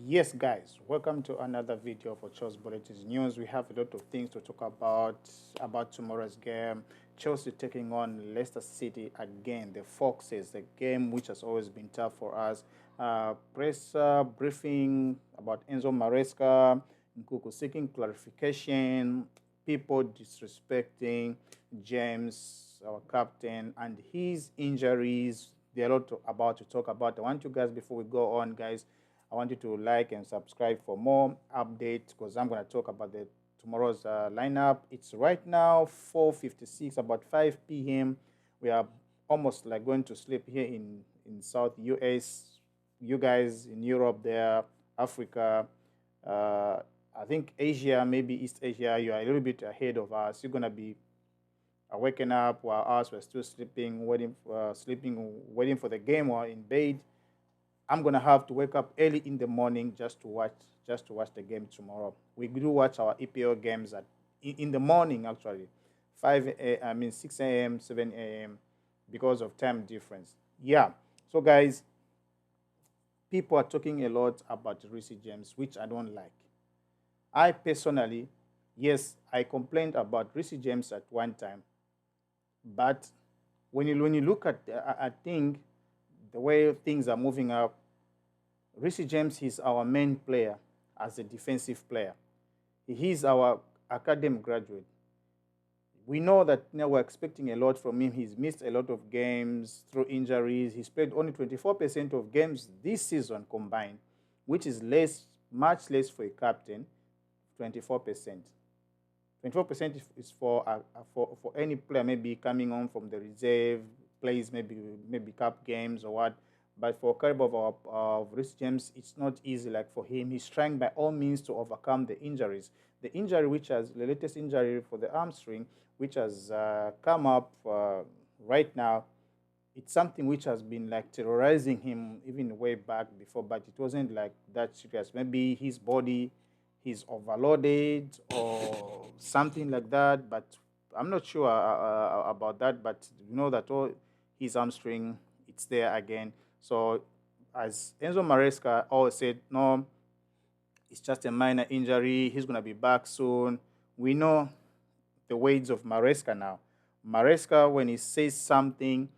Yes, guys, welcome to another video for Chelsea Bulletins News. We have a lot of things to talk about tomorrow's game. Chelsea taking on Leicester City again. The Foxes, the game which has always been tough for us. Press briefing about Enzo Maresca, Nkuku seeking clarification, people disrespecting James, our captain, and his injuries. There are a lot about to talk about. I want you guys, before we go on, guys, I want you to like and subscribe for more updates because I'm going to talk about the tomorrow's lineup. It's right now 4:56, about 5 p.m. We are almost like going to sleep here in South US. You guys in Europe, there, Africa, uh, I think Asia, maybe East Asia, you are a little bit ahead of us. You're gonna be waking up while us we're still sleeping, waiting for the game or in bed. I'm gonna have to wake up early in the morning just to watch the game tomorrow. We do watch our EPL games in the morning actually, 6 a.m., 7 a.m. because of time difference. Yeah. So guys, people are talking a lot about Reece James, which I don't like. I personally, yes, I complained about Reece James at one time, but when you look at I think the way things are moving up, Reece James is our main player as a defensive player. He is our academy graduate. We know that now we're expecting a lot from him. He's missed a lot of games through injuries. He's played only 24% of games this season combined, which is less, much less for a captain. 24%. 24% is for any player maybe coming on from the reserve, plays maybe cup games or what. But for caliber of Reece James, it's not easy. Like for him, he's trying by all means to overcome the injuries. The injury, which has the latest injury for the hamstring, which has come up right now, it's something which has been like terrorizing him even way back before, but it wasn't like that serious. Maybe his body is overloaded or something like that, but I'm not sure about that. But you know that all his hamstring, it's there again. So as Enzo Maresca always said, no, it's just a minor injury. He's gonna be back soon. We know the weights of Maresca now. Maresca, when he says something,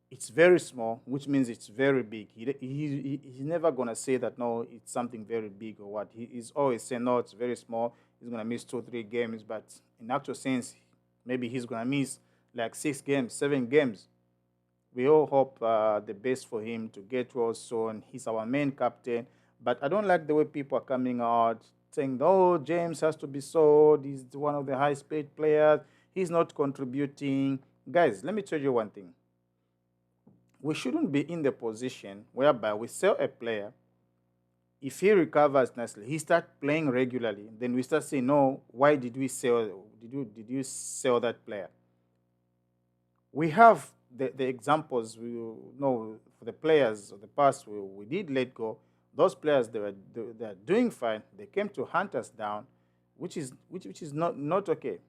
it's very small, which means it's very big. He's never going to say that, no, it's something very big or what. He's always saying, no, it's very small. He's going to miss 2, 3 games. But in actual sense, maybe he's going to miss like 6 games, 7 games. We all hope the best for him to get well soon. He's our main captain. But I don't like the way people are coming out saying, oh, James has to be sold. He's one of the highest paid players. He's not contributing. Guys, let me tell you one thing. We shouldn't be in the position whereby we sell a player. If he recovers nicely, he starts playing regularly, then we start saying, no, why did we sell? Did you sell that player? We have the examples. We know for the players of the past we did let go. Those players, they are doing fine. They came to hunt us down, which is not okay.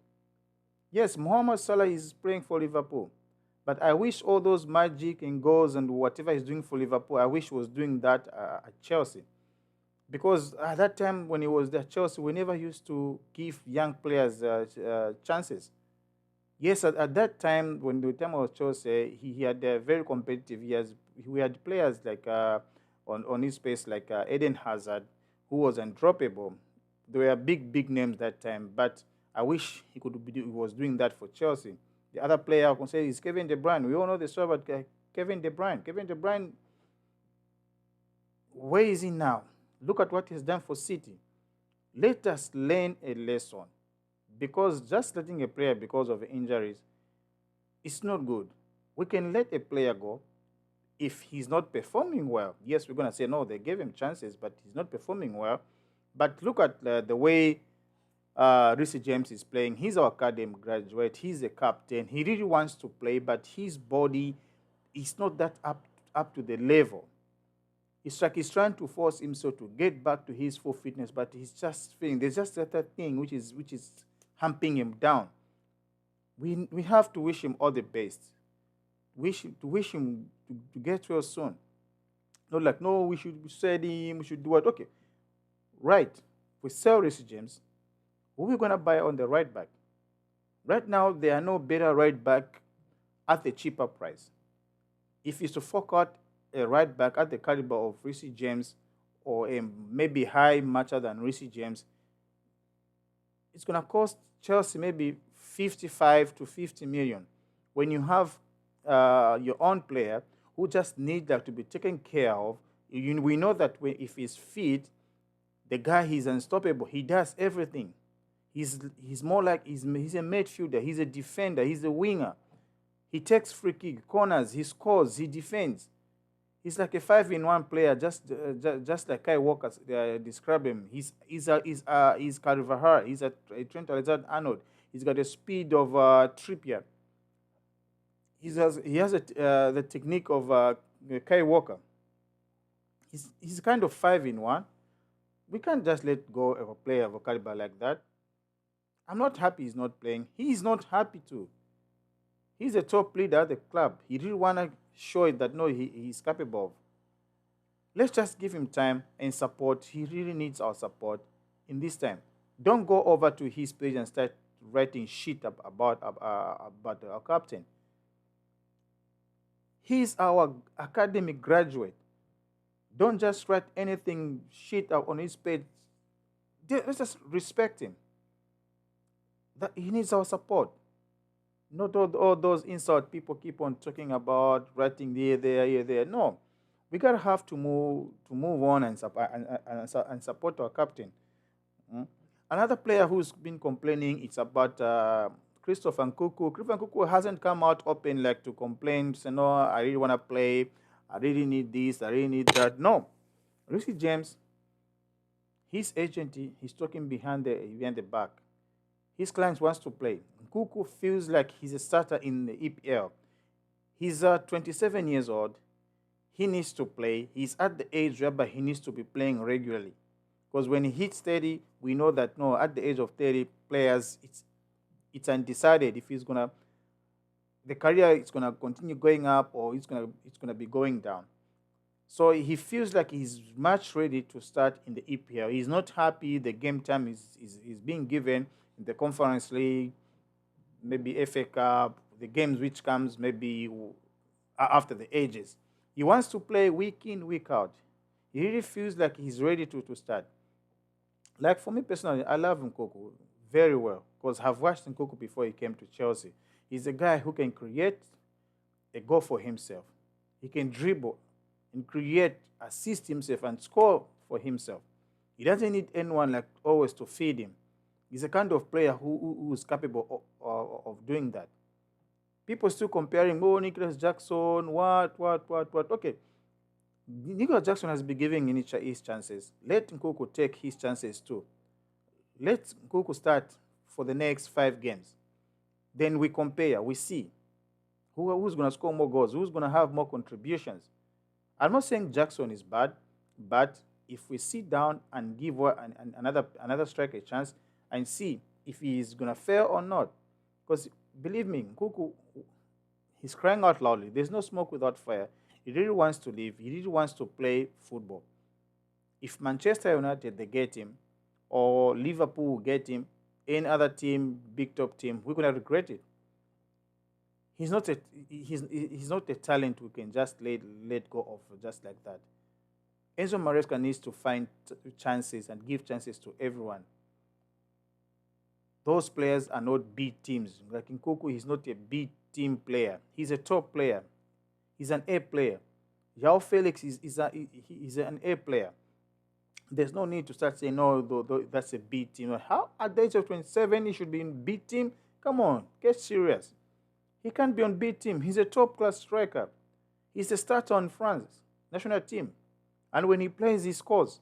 Yes, Mohamed Salah is playing for Liverpool. But I wish all those magic and goals and whatever he's doing for Liverpool, I wish he was doing that at Chelsea. Because at that time when he was there at Chelsea, we never used to give young players chances. Yes, at that time, when the time I was Chelsea, he had very competitive. We had players like on his space, like Eden Hazard, who was undroppable. They were big names that time, but I wish he was doing that for Chelsea. The other player I can say is Kevin De Bruyne. We all know the story about Kevin De Bruyne. Kevin De Bruyne, where is he now? Look at what he's done for City. Let us learn a lesson, because just letting a player because of injuries is not good. We can let a player go if he's not performing well. Yes, we're going to say, no, they gave him chances, but he's not performing well. But look at the way Reece James is playing. He's our academy graduate. He's a captain. He really wants to play, but his body is not that up to the level. It's like he's trying to force himself to get back to his full fitness, but he's just feeling there's just that thing which is humping him down. We have to wish him all the best. Wish him to get well soon. Not like, no, we should sell him, we should do what? Okay, right. We sell Reece James. Who are we going to buy on the right back? Right now, there are no better right back at a cheaper price. If it's to fork out a right back at the caliber of Reece James or a maybe high matcher than Reece James, it's going to cost Chelsea maybe 55 to 50 million. When you have your own player who just needs like, to be taken care of, we know that if he's fit, the guy he's unstoppable. He does everything. He's more like he's a midfielder. He's a defender. He's a winger. He takes free kick, corners. He scores. He defends. He's like a 5-in-1 player, just like Kai Walker described him. He's Carvajal. He's a Trent Alexander-Arnold. He's got the speed of Trippier. He has the technique of Kai Walker. He's kind of 5-in-1. We can't just let go of a player of a caliber like that. I'm not happy he's not playing. He's not happy too. He's a top leader at the club. He really want to show it that no, he's capable of. Let's just give him time and support. He really needs our support in this time. Don't go over to his page and start writing shit about our captain. He's our academic graduate. Don't just write anything shit up on his page. Let's just respect him. That he needs our support. Not all those insult people keep on talking about, writing here, there, here, there. No, we gotta have to move on and support our captain. Mm. Another player who's been complaining, it's about Christopher Nkuku. Christopher Nkuku hasn't come out open like to complain, say no, I really wanna play, I really need this, I really need that. No, Reece James, his agent, he's talking behind the back. His client wants to play. Nkuku feels like he's a starter in the EPL. He's 27 years old. He needs to play. He's at the age whereby he needs to be playing regularly. Because when he hits 30, we know that no, at the age of 30, players, it's undecided if the career is gonna continue going up or it's gonna be going down. So he feels like he's much ready to start in the EPL. He's not happy the game time is being given in the Conference League, maybe FA Cup, the games which comes maybe after the ages. He wants to play week in, week out. He really feels like he's ready to start. Like for me personally, I love Nkoku very well because I've watched Nkoku before he came to Chelsea. He's a guy who can create a goal for himself. He can dribble and create, assist himself and score for himself. He doesn't need anyone like always to feed him. He's a kind of player who is capable of doing that. People still comparing, oh, Nicholas Jackson, what. Okay, Nicholas Jackson has been giving his chances. Let Nkoku take his chances too. Let Nkoku start for the next 5 games. Then we compare, we see who's going to score more goals, who's going to have more contributions. I'm not saying Jackson is bad, but if we sit down and give another striker a chance and see if he is going to fail or not, because believe me, Nkuku, he's crying out loudly. There's no smoke without fire. He really wants to live. He really wants to play football. If Manchester United, they get him, or Liverpool will get him, any other team, big top team, we're going to regret it. He's not a talent we can just let go of just like that. Enzo Maresca needs to find chances and give chances to everyone. Those players are not B teams. Like Nkuku, he's not a B team player. He's a top player. He's an A player. João Felix is an A player. There's no need to start saying, no, that's a B team. How at the age of 27 he should be in B team? Come on, get serious. He can't be on B team. He's a top class striker. He's a starter on France national team. And when he plays, he scores.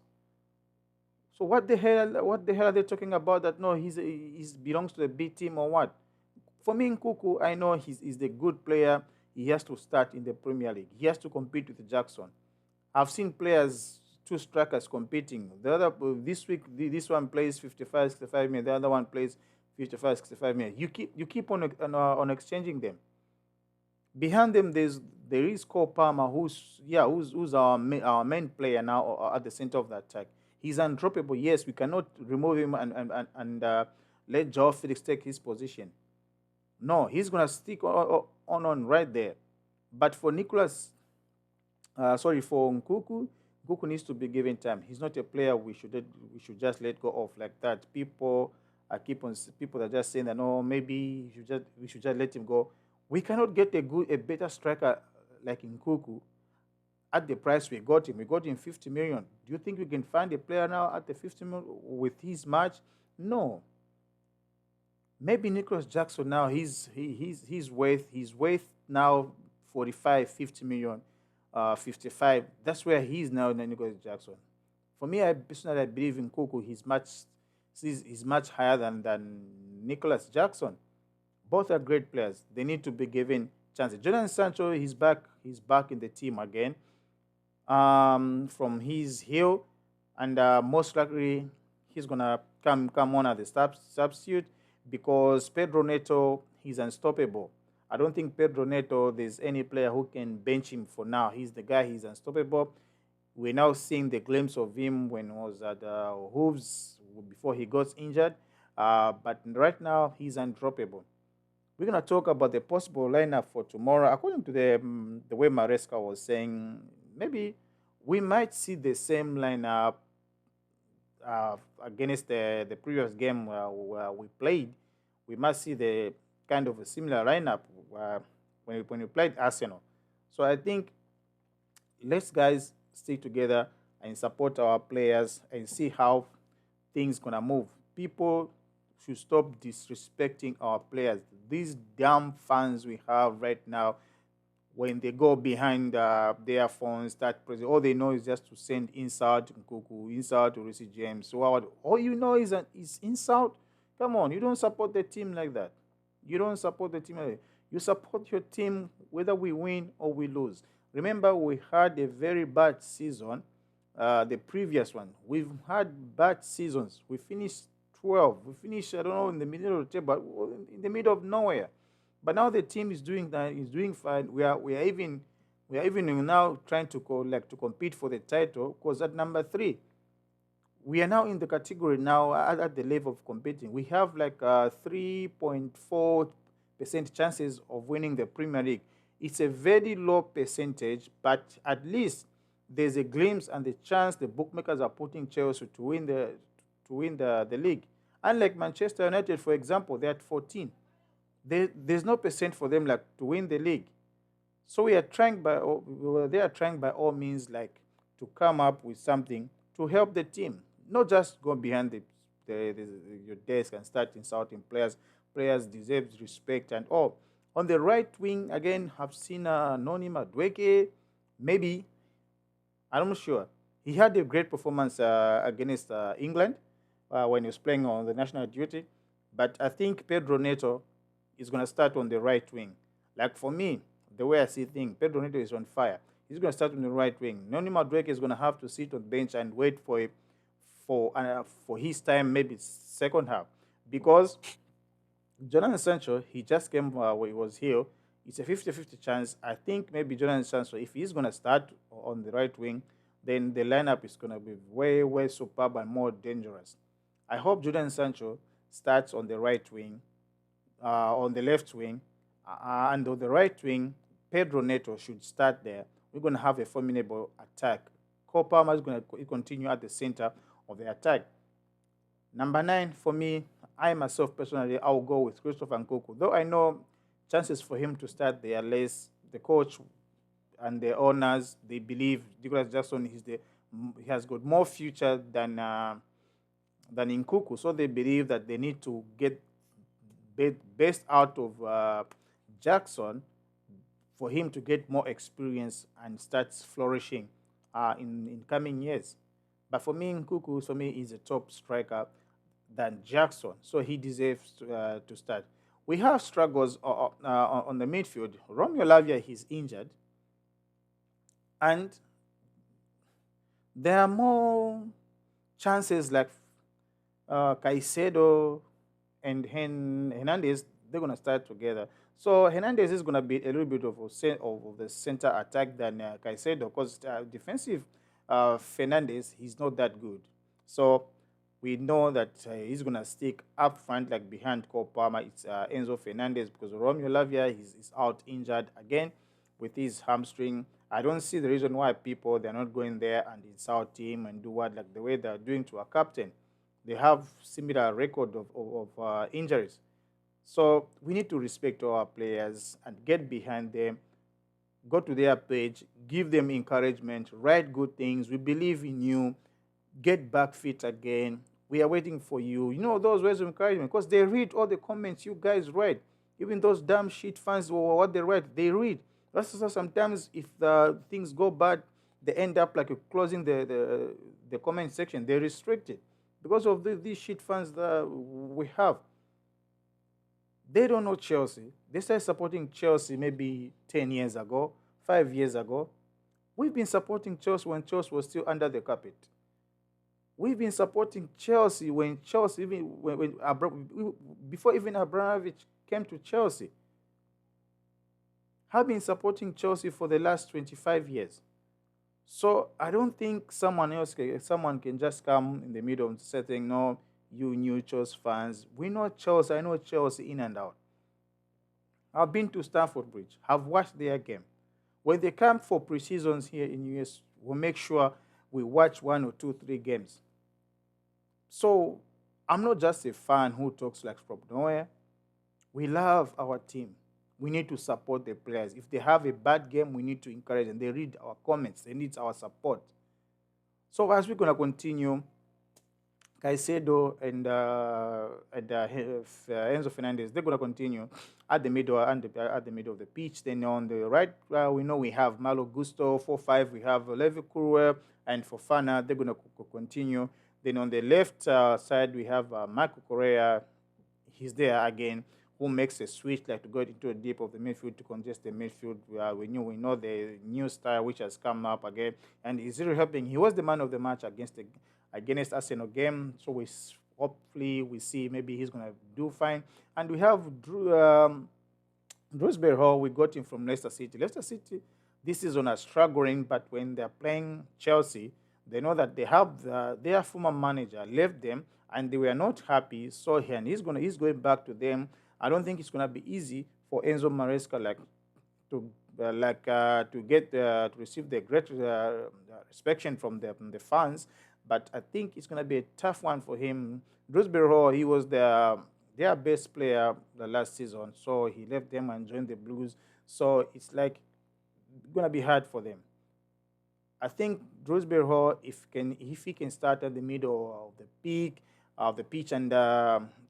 So what the hell are they talking about that no, he belongs to the B team or what? For me, Nkuku, I know he's the good player. He has to start in the Premier League. He has to compete with Jackson. I've seen players, 2 strikers competing. This week, this one plays 55, 65 minutes. The other one plays 55, 65 minutes. You keep on exchanging them Behind them, there is Cole Palmer, who's our main player now at the center of the attack. He's undroppable. Yes, we cannot remove him and let Joao Felix take his position. No, he's gonna stick on right there. But for Nicholas, sorry, for Nkuku, Nkuku needs to be given time. He's not a player we should just let go of like that. People are just saying that no, maybe we should just let him go. We cannot get a better striker like Nkuku at the price we got him. We got him 50 million. Do you think we can find a player now at the 50 million with his match? No. Maybe Nicholas Jackson now he's worth now 45, 50 million, 55. That's where he is now, Nicholas Jackson. For me, I personally believe in Coco. He's much higher than Nicholas Jackson. Both are great players. They need to be given chances. Jordan Sancho, he's back. He's back in the team again from his heel, and most likely he's gonna come on as the substitute because Pedro Neto he's unstoppable. I don't think Pedro Neto there's any player who can bench him for now. He's the guy. He's unstoppable. We're now seeing the glimpse of him when he was at Hooves before he got injured. But right now he's undroppable. We're gonna talk about the possible lineup for tomorrow. According to the way Maresca was saying, maybe we might see the same lineup against the previous game where we played. We must see the kind of a similar lineup when we played Arsenal. So I think let's guys stick together and support our players and see how things gonna move. People should stop disrespecting our players. These damn fans we have right now, when they go behind their phones, start pressing, all they know is just to send insult to Nkuku, insult to Reece James. So all you know is insult. Come on, you don't support the team like that. You don't support the team like that. You support your team whether we win or we lose. Remember, we had a very bad season, the previous one. We've had bad seasons. We finished 12. We finished, I don't know, in the middle of the table, in the middle of nowhere. But now the team is doing that, is doing fine. We are even now trying to to compete for the title because at number 3, we are now in the category now at the level of competing. We have like 3.4% chances of winning the Premier League. It's a very low percentage, but at least there's a glimpse and the chance the bookmakers are putting Chelsea to win the league. Unlike Manchester United, for example, they're at 14. There's no percent for them like to win the league. So they are trying by all means like to come up with something to help the team, not just go behind your desk and start insulting players. Players deserve respect and all. On the right wing again, I've seen Noni Madueke. Maybe I'm not sure. He had a great performance against England when he was playing on the national duty. But I think Pedro Neto is going to start on the right wing. Like for me, the way I see things, Pedro Neto is on fire. He's going to start on the right wing. Noni Madueke is going to have to sit on the bench and wait for his time, maybe second half, because Jonathan Sancho he just came when he was here. It's a 50-50 chance. I think maybe Jonathan Sancho, if he's going to start on the right wing, then the lineup is going to be way, way superb and more dangerous. I hope Jordan Sancho starts on the right wing, on the left wing, and on the right wing, Pedro Neto should start there. We're going to have a formidable attack. Cole Palmer is going to continue at the center of the attack. Number 9, for me, I myself personally, I'll go with Christopher Nkoku. Though I know chances for him to start there are less. The coach and the owners, they believe Nicholas Jackson he has got more future than Nkuku. So they believe that they need to get best out of Jackson for him to get more experience and start flourishing in coming years. But for me, Nkuku, is a top striker than Jackson, so he deserves to start. We have struggles on the midfield. Romeo Lavia, he's injured, and there are more chances like Caicedo and Hernandez, they're going to start together. So Hernandez is going to be a little bit of of the center attack than Caicedo, because defensive Fernandez, he's not that good. So we know that he's going to stick up front, like behind Cole Palmer. It's Enzo Fernandez, because Romeo Lavia is out injured again with his hamstring. I don't see the reason why people they're not going there and insult him and do what like the way they're doing to a captain. They have similar record of injuries. So we need to respect our players and get behind them, go to their page, give them encouragement, write good things. We believe in you. Get back fit again. We are waiting for you. You know those words of encouragement, because they read all the comments you guys write. Even those damn shit fans, what they write, they read. That's why sometimes if the things go bad, they end up like closing the comment section. They restrict it because of these shit fans that we have. They don't know Chelsea. They started supporting Chelsea maybe 10 years ago, 5 years ago. We've been supporting Chelsea when Chelsea was still under the carpet. We've been supporting Chelsea when Chelsea, even before even Abramovich came to Chelsea. Have been supporting Chelsea for the last 25 years. So I don't think someone can just come in the middle and say, no, you new Chelsea fans. We know Chelsea. I know Chelsea in and out. I've been to Stamford Bridge. I've watched their game. When they come for pre-seasons here in US, we'll make sure we watch 1 or 2, 3 games. So I'm not just a fan who talks like from nowhere. We love our team. We need to support the players. If they have a bad game, we need to encourage them. They read our comments. They need our support. So as we're going to continue, Caicedo and Enzo Fernandez, they're going to continue at the middle at the middle of the pitch. Then on the right, we know we have Malo Gusto, 4-5. We have Levi Kurwe and Fofana. They're going to continue. Then on the left side, we have Marco Correa. He's there again, who makes a switch like to go into the deep of the midfield to congest the midfield. We know the new style which has come up again, and he's really helping. He was the man of the match against Arsenal game, so hopefully we see maybe he's gonna do fine. And we have Drewsbury Hall. We got him from Leicester City. Leicester City this season are struggling, but when they're playing Chelsea, they know that they have their former manager left them and they were not happy. So and he's going back to them. I don't think it's gonna be easy for Enzo Maresca to get to receive the great respect from the fans, but I think it's gonna be a tough one for him. Drewsbury Hall, he was their best player the last season, so he left them and joined the Blues. So it's like gonna be hard for them. I think Drewsbury Hall, if he can start at the middle of the pitch, and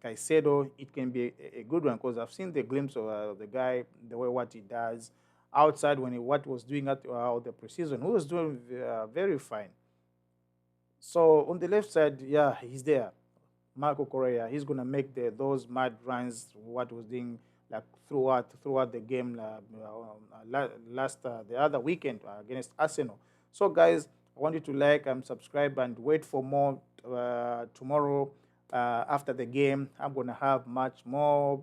Caicedo, it can be a good one, because I've seen the glimpse of the guy, the way what he does outside when what was doing at the preseason. He was doing very fine. So on the left side, yeah, he's there. Marco Correa, he's gonna make those mad runs. What was doing like throughout the game last the other weekend against Arsenal. So guys, I want you to like and subscribe and wait for more tomorrow after the game. I'm gonna have much more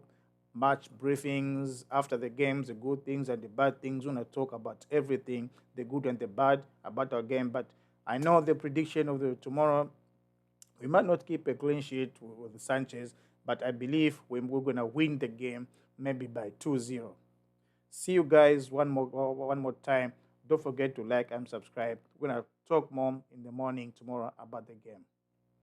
match briefings after the games, the good things and the bad things. We're gonna talk about everything, the good and the bad about our game. But I know the prediction of the tomorrow. We might not keep a clean sheet with Sanchez, but I believe we're going to win the game maybe by 2-0. See you guys one more time. Don't forget to like and subscribe. We're going to talk more in the morning tomorrow about the game.